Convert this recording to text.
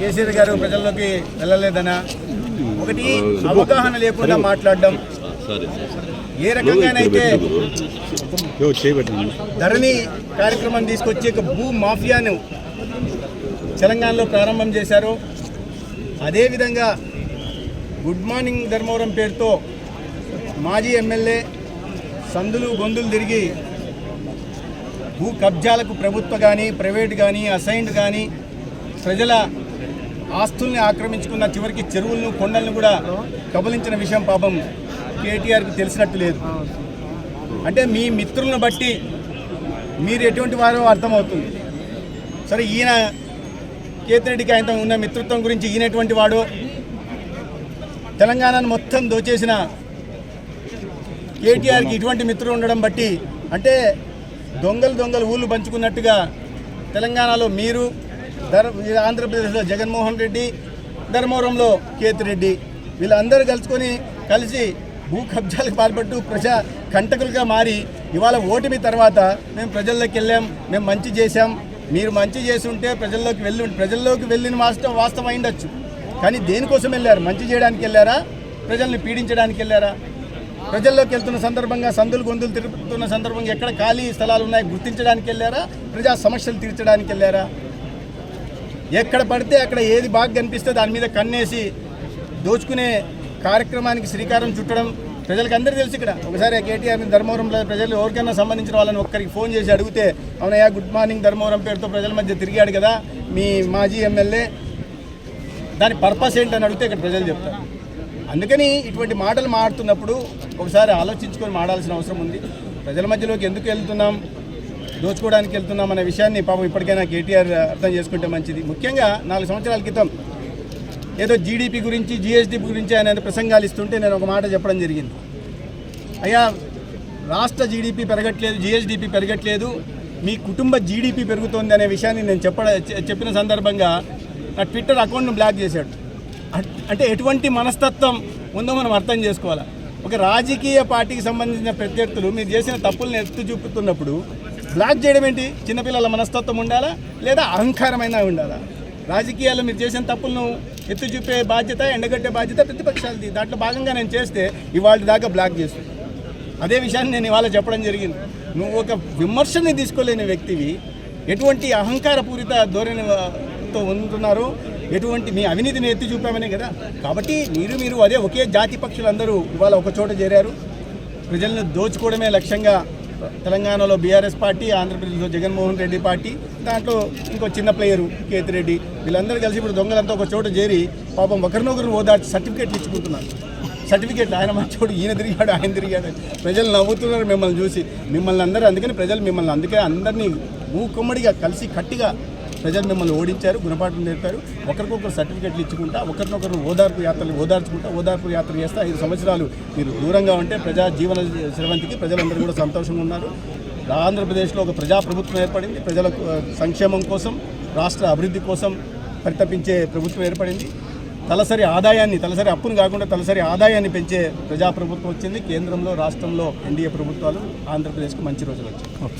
కేసీఆర్ గారు ప్రజల్లోకి వెళ్ళలేదనా, ఒకటి అవగాహన లేకుండా మాట్లాడడం, ఏ రకంగానైతే ధరణి కార్యక్రమం తీసుకొచ్చి ఒక భూ మాఫియాను తెలంగాణలో ప్రారంభం చేశారో, అదేవిధంగా గుడ్ మార్నింగ్ ధర్మవరం పేరుతో మాజీ ఎమ్మెల్యే సందులు గొంతులు తిరిగి భూ కబ్జాలకు ప్రభుత్వ కానీ ప్రైవేట్ కానీ అసైన్డ్ కానీ ప్రజల ఆస్తుల్ని ఆక్రమించుకున్న, చివరికి చెరువులను కొండలను కూడా కబలించిన విషయం పాపం కేటీఆర్కి తెలిసినట్టు లేదు. అంటే మీ మిత్రులను బట్టి మీరు ఎటువంటి వారో అర్థమవుతుంది. సరే, ఈయన కేతిరెడ్డికి ఆయనతో ఉన్న మిత్రత్వం గురించి ఈయన ఎటువంటి వాడో, తెలంగాణను మొత్తం దోచేసిన కేటీఆర్కి ఇటువంటి మిత్రులు ఉండడం బట్టి, అంటే దొంగలు ఊళ్ళు పంచుకున్నట్టుగా తెలంగాణలో మీరు, ఆంధ్రప్రదేశ్లో జగన్మోహన్ రెడ్డి, ధర్మవరంలో కేతిరెడ్డి వీళ్ళందరూ కలిసి భూ కబ్జాలకు పాల్పట్టు ప్రజా కంటకులుగా మారి ఇవాళ ఓటమి తర్వాత మేము ప్రజల్లోకి వెళ్ళాం, మేము మంచి చేశాం, మీరు మంచి చేసి ఉంటే ప్రజల్లోకి వెళ్ళిన వాస్తవం అయిండొచ్చు. కానీ దేనికోసం వెళ్ళారు? మంచి చేయడానికి వెళ్ళారా, ప్రజల్ని పీడించడానికి వెళ్ళారా? ప్రజల్లోకి వెళ్తున్న సందర్భంగా సందులు గొంతులు తిరుగుతున్న సందర్భంగా ఎక్కడ ఖాళీ స్థలాలు ఉన్నాయి గుర్తించడానికి వెళ్ళారా, ప్రజా సమస్యలు తీర్చడానికి వెళ్ళారా? ఎక్కడ పడితే అక్కడ ఏది బాగా కనిపిస్తే దాని మీద కన్నేసి దోచుకునే కార్యక్రమానికి శ్రీకారం చుట్టడం ప్రజలకు అందరూ తెలుసు. ఇక్కడ ఒకసారి కేటీఆర్ని ధర్మవరంలో ప్రజలు ఎవరికైనా సంబంధించిన వాళ్ళని ఒక్కరికి ఫోన్ చేసి అడిగితే, అవునయ్యా గుడ్ మార్నింగ్ ధర్మవరం పేరుతో ప్రజల మధ్య తిరిగాడు కదా మీ మాజీ ఎమ్మెల్యే, దాని పర్పస్ ఏంటని అడిగితే ఇక్కడ ప్రజలు చెప్తారు. అందుకని ఇటువంటి మాటలు మాడుతున్నప్పుడు ఒకసారి ఆలోచించుకొని మాడాల్సిన అవసరం ఉంది. ప్రజల మధ్యలోకి ఎందుకు వెళ్తున్నాం, దోచుకోవడానికి వెళ్తున్నాం అనే విషయాన్ని పాపం ఇప్పటికైనా కేటీఆర్ అర్థం చేసుకుంటే మంచిది. ముఖ్యంగా 4 సంవత్సరాల క్రితం ఏదో జీడీపీ గురించి జిఎస్డిపి గురించి ఆయన ప్రసంగాలు ఇస్తుంటే నేను ఒక మాట చెప్పడం జరిగింది. అయ్యా, రాష్ట్ర జీడీపీ పెరగట్లేదు, జిఎస్డిపి పెరగట్లేదు, మీ కుటుంబ జీడీపీ పెరుగుతోంది అనే విషయాన్ని నేను చెప్పిన సందర్భంగా నా ట్విట్టర్ అకౌంట్ను బ్లాక్ చేశాడు. అంటే ఎటువంటి మనస్తత్వం ఉందో మనం అర్థం చేసుకోవాలి. ఒక రాజకీయ పార్టీకి సంబంధించిన ప్రత్యర్థులు మీరు చేసిన తప్పులను ఎత్తు చూపుతున్నప్పుడు బ్లాక్ చేయడం ఏంటి? చిన్నపిల్లల మనస్తత్వం ఉండాలా లేదా అహంకారమైనా ఉండాలా? రాజకీయాల్లో మీరు చేసిన తప్పులను ఎత్తు చూపే బాధ్యత, ఎండగట్టే బాధ్యత ప్రతిపక్షాలది. దాంట్లో భాగంగా నేను చేస్తే ఇవాళ దాకా బ్లాక్ చేస్తాను. అదే విషయాన్ని నేను ఇవాళ చెప్పడం జరిగింది. నువ్వు ఒక విమర్శని తీసుకోలేని వ్యక్తివి, ఎటువంటి అహంకారపూరిత ధోరణితో ఉంటున్నారు, ఎటువంటి మీ అవినీతిని ఎత్తి చూపామనే కదా. కాబట్టి మీరు అదే ఒకే జాతి పక్షులందరూ ఇవాళ ఒక చోట చేరారు. ప్రజలను దోచుకోవడమే లక్ష్యంగా తెలంగాణలో బీఆర్ఎస్ పార్టీ, ఆంధ్రప్రదేశ్లో జగన్మోహన్ రెడ్డి పార్టీ, దాంట్లో ఇంకో చిన్న ప్లేయరు కేతిరెడ్డి, వీళ్ళందరూ కలిసి ఇప్పుడు దొంగలంతా ఒక చోట చేరి పాపం ఒకరినొకరు ఓదార్చి సర్టిఫికేట్లు ఇచ్చుకుంటున్నారు. సర్టిఫికేట్లు ఆయన మంచోడు, ఈయన తిరిగాడు, ఆయన తిరిగాడు, ప్రజలు నవ్వుతున్నారు మిమ్మల్ని చూసి. మిమ్మల్ని అందరూ అందుకని ప్రజలు మిమ్మల్ని అందరినీ మూకుమ్మడిగా కలిసి కట్టిగా ప్రజలు మిమ్మల్ని ఓడించారు, గుణపాఠం నేర్పారు. ఒకరికొకరు సర్టిఫికెట్లు ఇచ్చుకుంటా, ఒకరినొకరు ఓదార్పు యాత్రలు చేస్తే 5 సంవత్సరాలు మీరు దూరంగా ఉంటే ప్రజా జీవన శ్రవంతికి ప్రజలందరూ కూడా సంతోషంగా ఉన్నారు. ఆంధ్రప్రదేశ్లో ఒక ప్రజాప్రభుత్వం ఏర్పడింది. ప్రజల సంక్షేమం కోసం, రాష్ట్ర అభివృద్ధి కోసం పరితపించే ప్రభుత్వం ఏర్పడింది. తలసరి అప్పును కాకుండా తలసరి ఆదాయాన్ని పెంచే ప్రజాప్రభుత్వం వచ్చింది. కేంద్రంలో, రాష్ట్రంలో ఎన్డీఏ ప్రభుత్వాలు, ఆంధ్రప్రదేశ్కు మంచి రోజులు వచ్చాయి.